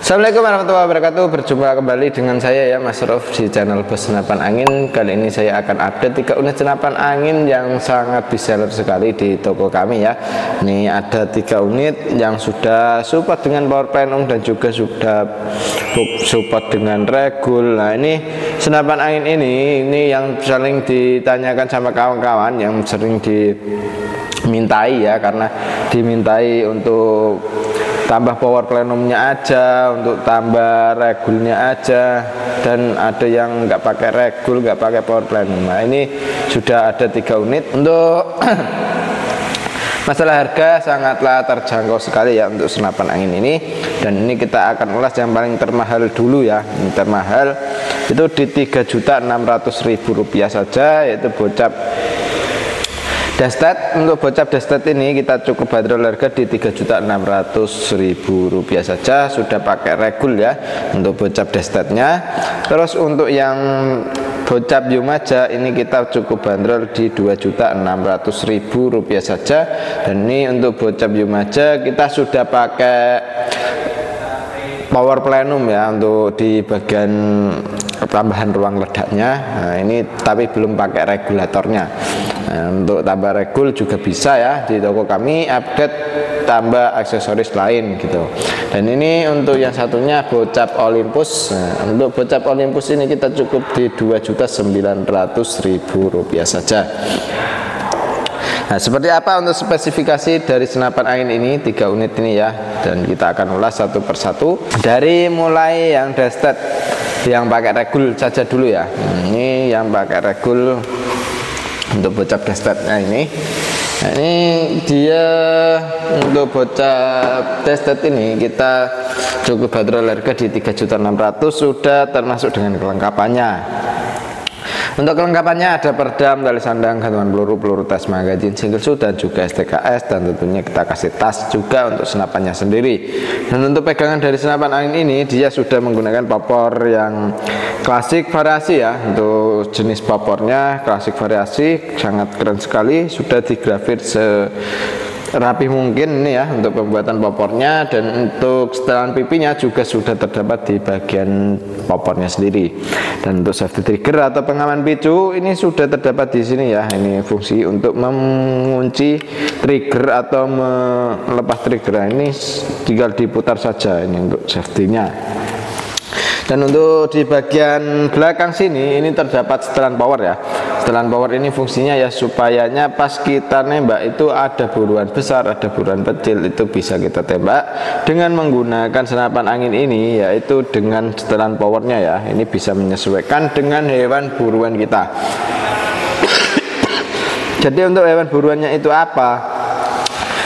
Assalamualaikum warahmatullahi wabarakatuh. Berjumpa kembali dengan saya ya, Mas Rof, di channel Bos Senapan Angin. Kali ini saya akan update 3 unit senapan angin yang sangat bestseller sekali di toko kami ya. Ini ada 3 unit yang sudah support dengan power plenum dan juga sudah support dengan regul. Nah, ini senapan angin ini yang sering ditanyakan sama kawan-kawan, yang sering dimintai ya, karena dimintai untuk tambah power plenumnya aja, untuk tambah regulnya aja, dan ada yang nggak pakai regul, nggak pakai power plenum. Nah, ini sudah ada 3 unit. Untuk masalah harga sangatlah terjangkau sekali ya untuk senapan angin ini, dan ini kita akan ulas yang paling termahal dulu ya. Ini termahal itu di Rp3.600.000 saja, yaitu bocap Destet. Untuk bocap Destet ini kita cukup bandrol harga di Rp3.600.000 saja, sudah pakai regul ya untuk bocap Destetnya. Terus untuk yang bocap Yumaja ini kita cukup bandrol di Rp2.600.000 saja, dan ini untuk bocap Yumaja kita sudah pakai power plenum ya untuk di bagian tambahan ruang ledaknya. Nah, ini tapi belum pakai regulatornya. Nah, untuk tambah regul juga bisa ya, di toko kami update tambah aksesoris lain gitu. Dan ini untuk yang satunya bocap Olympus. Nah, untuk bocap Olympus ini kita cukup di Rp2.900.000 saja. Nah, seperti apa untuk spesifikasi dari senapan angin ini 3 unit ini ya, dan kita akan ulas satu persatu dari mulai yang Destet yang pakai regul saja dulu ya. Ini yang pakai regul untuk bocap Destetnya ini. Nah, ini dia untuk bocap Destet ini kita cukup bandrol harga di Rp3.600.000, sudah termasuk dengan kelengkapannya. Untuk kelengkapannya ada perdam, tali sandang, gantungan peluru, peluru tas magazin single shot, dan juga STKS, dan tentunya kita kasih tas juga untuk senapannya sendiri. Dan untuk pegangan dari senapan angin ini dia sudah menggunakan popor yang klasik variasi ya. Untuk jenis popornya klasik variasi, sangat keren sekali, sudah digrafir rapi mungkin ini ya untuk pembuatan popornya. Dan untuk setelan pipinya juga sudah terdapat di bagian popornya sendiri. Dan untuk safety trigger atau pengaman picu ini sudah terdapat di sini ya. Ini fungsi untuk mengunci trigger atau melepas trigger. Ini tinggal diputar saja ini untuk safety-nya. Dan untuk di bagian belakang sini ini terdapat setelan power ya. Setelan power ini fungsinya ya supayanya pas kita nembak itu ada buruan besar, ada buruan kecil, itu bisa kita tembak dengan menggunakan senapan angin ini, yaitu dengan setelan powernya ya. Ini bisa menyesuaikan dengan hewan buruan kita. Jadi untuk hewan buruannya itu apa?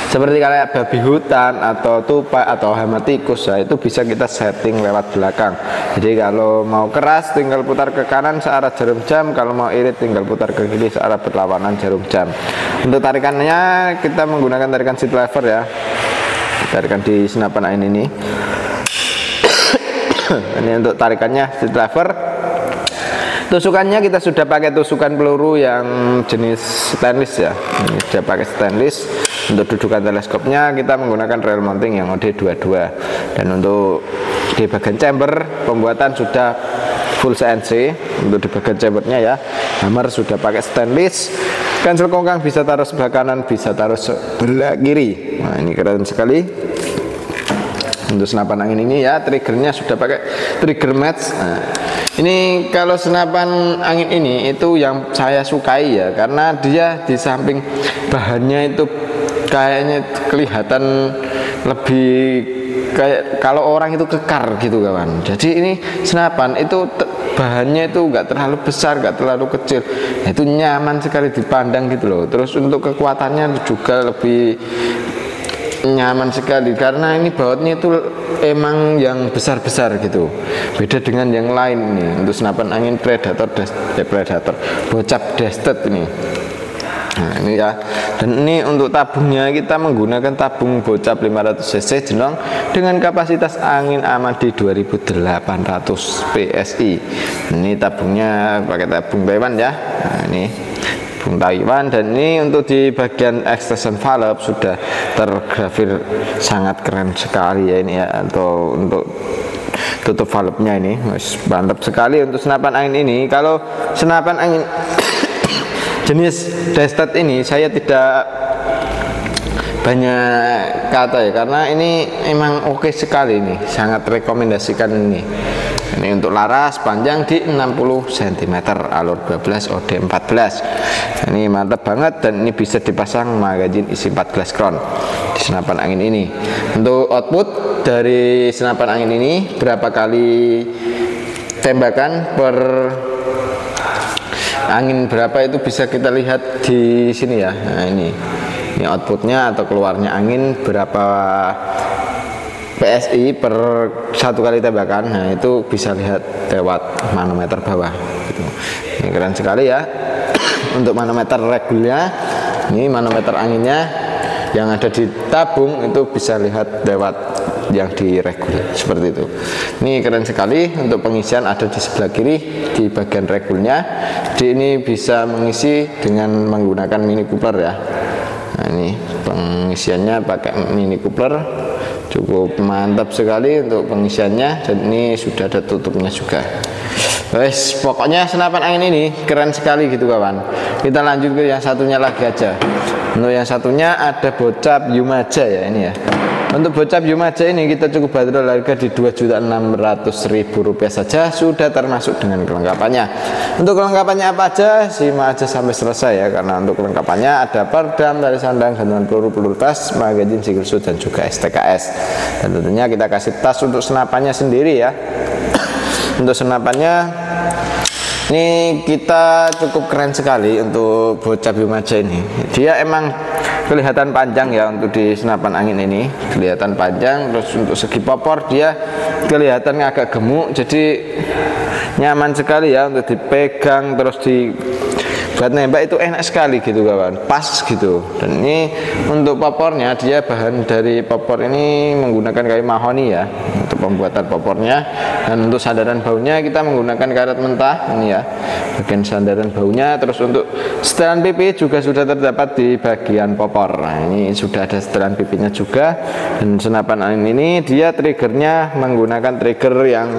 Seperti kayak babi hutan atau tupai atau hama tikus ya, itu bisa kita setting lewat belakang. Jadi kalau mau keras tinggal putar ke kanan searah jarum jam, kalau mau irit tinggal putar ke kiri searah berlawanan jarum jam. Untuk tarikannya kita menggunakan tarikan seat lever ya, tarikan di senapan angin ini. Ini untuk tarikannya seat lever. Tusukannya kita sudah pakai tusukan peluru yang jenis stainless ya. Ini sudah pakai stainless. Untuk dudukan teleskopnya kita menggunakan rail mounting yang OD22. Dan untuk di bagian chamber pembuatan sudah full CNC. Untuk di bagian chambernya ya, hammer sudah pakai stainless. Cancel kongkang bisa taruh sebelah kanan, bisa taruh sebelah kiri. Nah, ini keren sekali. Untuk senapan angin ini ya, triggernya sudah pakai trigger match. Nah, ini kalau senapan angin ini itu yang saya sukai ya, karena dia di samping bahannya itu kayaknya kelihatan lebih kayak kalau orang itu kekar gitu kawan. Jadi ini senapan itu bahannya itu enggak terlalu besar, enggak terlalu kecil. Nah, itu nyaman sekali dipandang gitu loh. Terus untuk kekuatannya juga lebih nyaman sekali, karena ini bautnya itu emang yang besar-besar gitu, beda dengan yang lain nih. Untuk senapan angin Predator bocap Destet ini. Nah, ini ya. Dan ini untuk tabungnya kita menggunakan tabung bocap 500 cc jenong dengan kapasitas angin aman di 2800 PSI. Ini tabungnya pakai tabung Taiwan ya. Nah, ini tabung Taiwan. Dan ini untuk di bagian extension valve sudah tergrafir sangat keren sekali ya ini ya, atau untuk tutup valve-nya ini mantap sekali untuk senapan angin ini. Kalau senapan angin jenis Destet ini saya tidak banyak kata ya, karena ini emang oke sekali nih, sangat rekomendasikan ini. Ini untuk laras panjang di 60 cm, alur 12 OD 14. Ini mantap banget, dan ini bisa dipasang magazin isi 14 crown di senapan angin ini. Untuk output dari senapan angin ini berapa kali tembakan per angin berapa itu bisa kita lihat di sini ya. Nah ini outputnya atau keluarnya angin berapa PSI per satu kali tembakan. Nah itu bisa lihat lewat manometer bawah gitu. Ini keren sekali ya. Untuk manometer regulnya, ini manometer anginnya yang ada di tabung itu bisa lihat lewat yang di regul seperti itu. Ini keren sekali. Untuk pengisian ada di sebelah kiri di bagian regulnya. Jadi ini bisa mengisi dengan menggunakan mini coupler ya. Nah ini pengisiannya pakai mini coupler, cukup mantap sekali untuk pengisiannya, dan ini sudah ada tutupnya juga. Guys, pokoknya senapan angin ini keren sekali gitu kawan. Kita lanjut ke yang satunya lagi aja. Untuk yang satunya ada bocap Yumaja ya ini ya. Untuk bocap Yumaja ini kita cukup bandrol harga di Rp2.600.000 saja, sudah termasuk dengan kelengkapannya. Untuk kelengkapannya apa aja, simak aja sampai selesai ya, karena untuk kelengkapannya ada perdam, tali sandang, gantungan peluru tas, magazin single shot, dan juga STKS. Dan tentunya kita kasih tas untuk senapannya sendiri ya. Untuk senapannya ini kita cukup keren sekali untuk bocap Yumaja ini. Dia emang kelihatan panjang ya untuk di senapan angin ini, kelihatan panjang. Terus untuk segi popor dia kelihatan agak gemuk, jadi nyaman sekali ya untuk dipegang, terus di buat nembak itu enak sekali gitu kawan, pas gitu. Dan ini untuk popornya, dia bahan dari popor ini menggunakan kayu mahoni ya untuk pembuatan popornya. Dan untuk sandaran baunya kita menggunakan karet mentah ini ya, bagian sandaran baunya. Terus untuk setelan pipi juga sudah terdapat di bagian popor. Nah ini sudah ada setelan pipinya juga. Dan senapan angin ini dia triggernya menggunakan trigger yang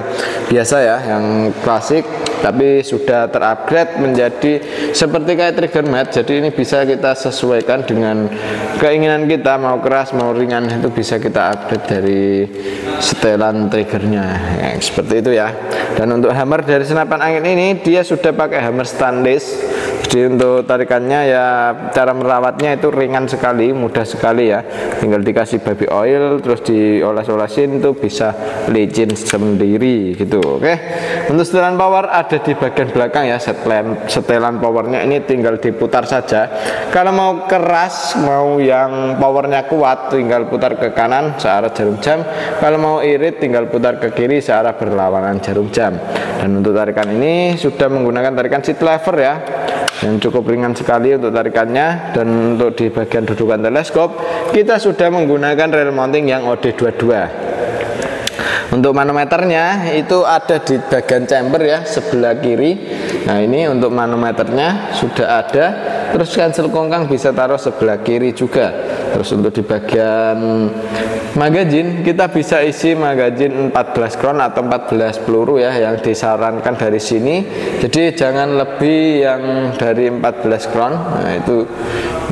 biasa ya, yang klasik, tapi sudah terupgrade menjadi seperti kayak trigger mat. Jadi ini bisa kita sesuaikan dengan keinginan kita, mau keras mau ringan itu bisa kita upgrade dari setelan triggernya ya, seperti itu ya. Dan untuk hammer dari senapan angin ini dia sudah pakai hammer stainless. Jadi untuk tarikannya ya, cara merawatnya itu ringan sekali, mudah sekali ya. Tinggal dikasih baby oil, terus dioles-olesin itu bisa licin sendiri gitu. Oke. Untuk setelan power ada di bagian belakang ya. Setelan powernya ini tinggal diputar saja. Kalau mau keras, mau yang powernya kuat, tinggal putar ke kanan searah jarum jam. Kalau mau irit tinggal putar ke kiri searah berlawanan jarum jam. Dan untuk tarikan ini sudah menggunakan tarikan seat lever ya, yang cukup ringan sekali untuk tarikannya. Dan untuk di bagian dudukan teleskop kita sudah menggunakan rail mounting yang OD22. Untuk manometernya itu ada di bagian chamber ya, sebelah kiri. Nah ini untuk manometernya sudah ada. Terus cancel kongkang bisa taruh sebelah kiri juga. Terus untuk di bagian magazin kita bisa isi magazin 14 crown atau 14 peluru ya, yang disarankan dari sini. Jadi jangan lebih yang dari 14 crown. Nah itu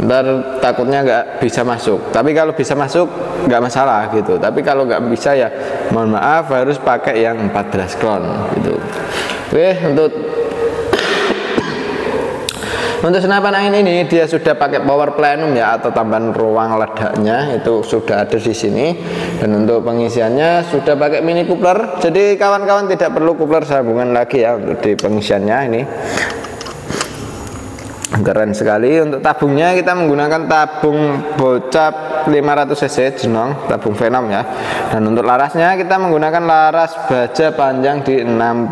ntar takutnya nggak bisa masuk. Tapi kalau bisa masuk nggak masalah gitu. Tapi kalau nggak bisa ya mohon maaf, harus pakai yang 14 crown gitu. Oke, untuk senapan angin ini dia sudah pakai power plenum ya, atau tambahan ruang ledaknya itu sudah ada di sini. Dan untuk pengisiannya sudah pakai mini coupler. Jadi kawan-kawan tidak perlu coupler sambungan lagi ya untuk di pengisiannya ini. Keren sekali. Untuk tabungnya kita menggunakan tabung bocap 500 cc jenong, tabung Venom ya. Dan untuk larasnya kita menggunakan laras baja panjang di 60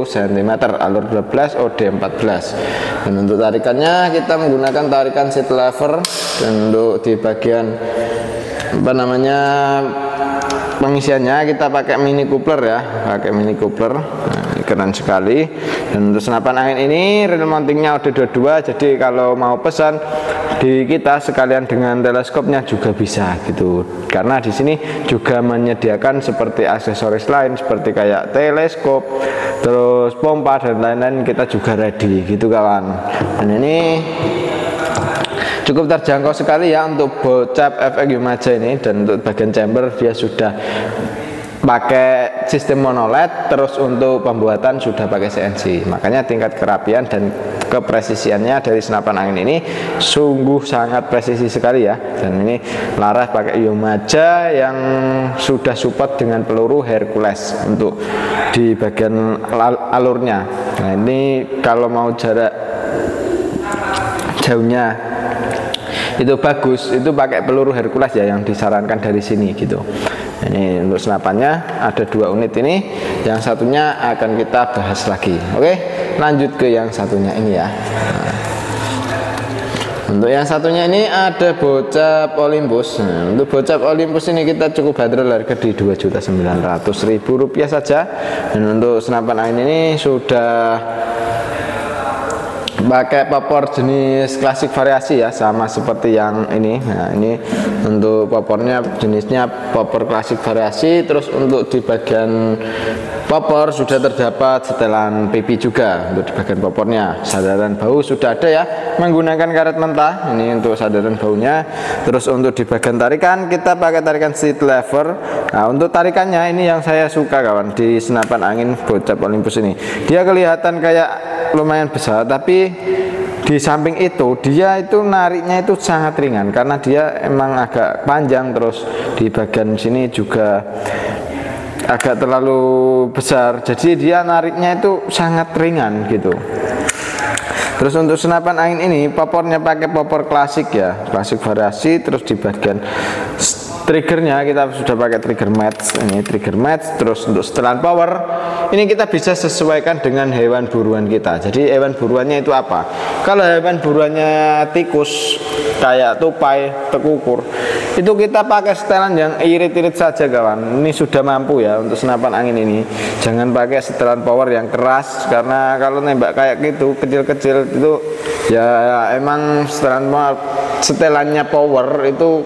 cm, alur 12 OD 14. Dan untuk tarikannya kita menggunakan tarikan seat lever. Dan untuk di bagian apa namanya pengisiannya kita pakai mini coupler ya, pakai mini coupler. Nah, keren sekali. Dan untuk senapan angin ini reel mountingnya OD22, jadi kalau mau pesan di kita sekalian dengan teleskopnya juga bisa gitu, karena di sini juga menyediakan seperti aksesoris lain seperti kayak teleskop, terus pompa dan lain-lain, kita juga ready gitu kawan. Dan ini cukup terjangkau sekali ya untuk bocap FX Yumaja ini. Dan untuk bagian chamber dia sudah pakai sistem monoled, terus untuk pembuatan sudah pakai CNC, makanya tingkat kerapian dan kepresisiannya dari senapan angin ini sungguh sangat presisi sekali ya. Dan ini laras pakai Yumaja yang sudah support dengan peluru Hercules untuk di bagian alurnya. Nah ini kalau mau jarak jauhnya itu bagus, itu pakai peluru Hercules ya yang disarankan dari sini gitu. Ini untuk senapannya ada 2 unit ini, yang satunya akan kita bahas lagi. Oke, lanjut ke yang satunya ini ya. Nah, untuk yang satunya ini ada bocap Olympus. Nah, untuk bocap Olympus ini kita cukup bandrol harga di Rp2.900.000 saja. Dan untuk senapan angin ini sudah pakai popor jenis klasik variasi ya, sama seperti yang ini. Nah ini untuk popornya jenisnya popor klasik variasi. Terus untuk di bagian popor sudah terdapat setelan pipi juga untuk di bagian popornya. Sandaran bau sudah ada ya, menggunakan karet mentah. Ini untuk sandaran baunya. Terus untuk di bagian tarikan kita pakai tarikan seat lever. Nah untuk tarikannya ini yang saya suka kawan di senapan angin bocap Olympus ini. Dia kelihatan kayak lumayan besar, tapi di samping itu dia itu nariknya itu sangat ringan karena dia emang agak panjang. Terus di bagian sini juga agak terlalu besar, jadi dia nariknya itu sangat ringan gitu. Terus untuk senapan angin ini popornya pakai popor klasik ya, klasik variasi. Terus di bagian triggernya kita sudah pakai trigger match, ini trigger match. Terus untuk setelan power ini kita bisa sesuaikan dengan hewan buruan kita. Jadi hewan buruannya itu apa? Kalau hewan buruannya tikus kayak tupai, tekukur, itu kita pakai setelan yang irit-irit saja kawan. Ini sudah mampu ya untuk senapan angin ini. Jangan pakai setelan power yang keras, karena kalau nembak kayak gitu kecil-kecil itu ya emang setelannya power itu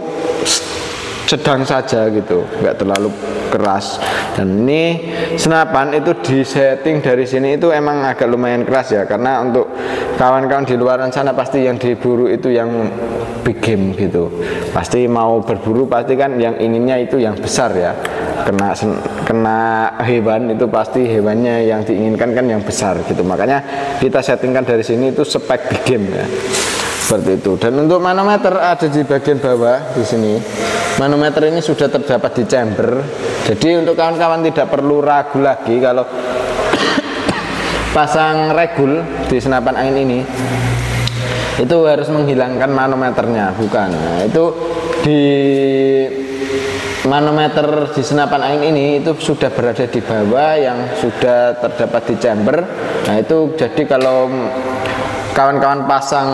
sedang saja gitu, nggak terlalu keras. Dan ini senapan itu disetting dari sini itu emang agak lumayan keras ya, karena untuk kawan-kawan di luaran sana pasti yang diburu itu yang big game gitu, pasti mau berburu pasti kan yang inginnya itu yang besar ya. Kena hewan itu pasti hewannya yang diinginkan kan yang besar gitu, makanya kita settingkan dari sini itu spek big game ya, seperti itu. Dan untuk manometer ada di bagian bawah di sini. Manometer ini sudah terdapat di chamber, jadi untuk kawan-kawan tidak perlu ragu lagi kalau pasang regul di senapan angin ini itu harus menghilangkan manometernya, bukan. Nah, itu di manometer di senapan angin ini itu sudah berada di bawah yang sudah terdapat di chamber. Nah itu jadi kalau kawan-kawan pasang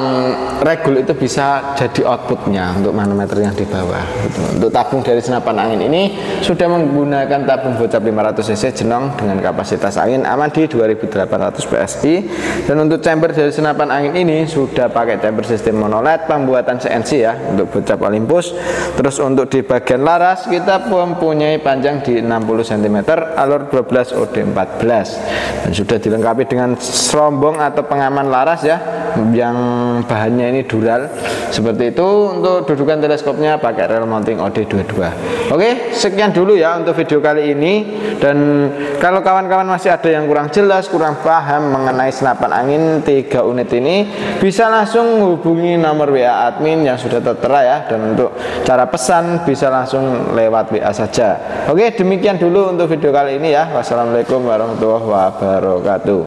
regul itu bisa jadi outputnya untuk manometer yang di bawah gitu. Untuk tabung dari senapan angin ini sudah menggunakan tabung bocap 500 cc jenong dengan kapasitas angin aman di 2800 PSI. Dan untuk chamber dari senapan angin ini sudah pakai chamber sistem monoled pembuatan CNC ya untuk bocap Olympus. Terus untuk di bagian laras kita mempunyai panjang di 60 cm, alur 12 OD14, dan sudah dilengkapi dengan serombong atau pengaman laras ya, yang bahannya ini dural seperti itu. Untuk dudukan teleskopnya pakai reel mounting OD22. Oke, sekian dulu ya untuk video kali ini. Dan kalau kawan-kawan masih ada yang kurang jelas, kurang paham mengenai senapan angin 3 unit ini, bisa langsung hubungi nomor WA admin yang sudah tertera ya. Dan untuk cara pesan bisa langsung lewat WA saja. Oke, demikian dulu untuk video kali ini ya. Wassalamualaikum warahmatullahi wabarakatuh.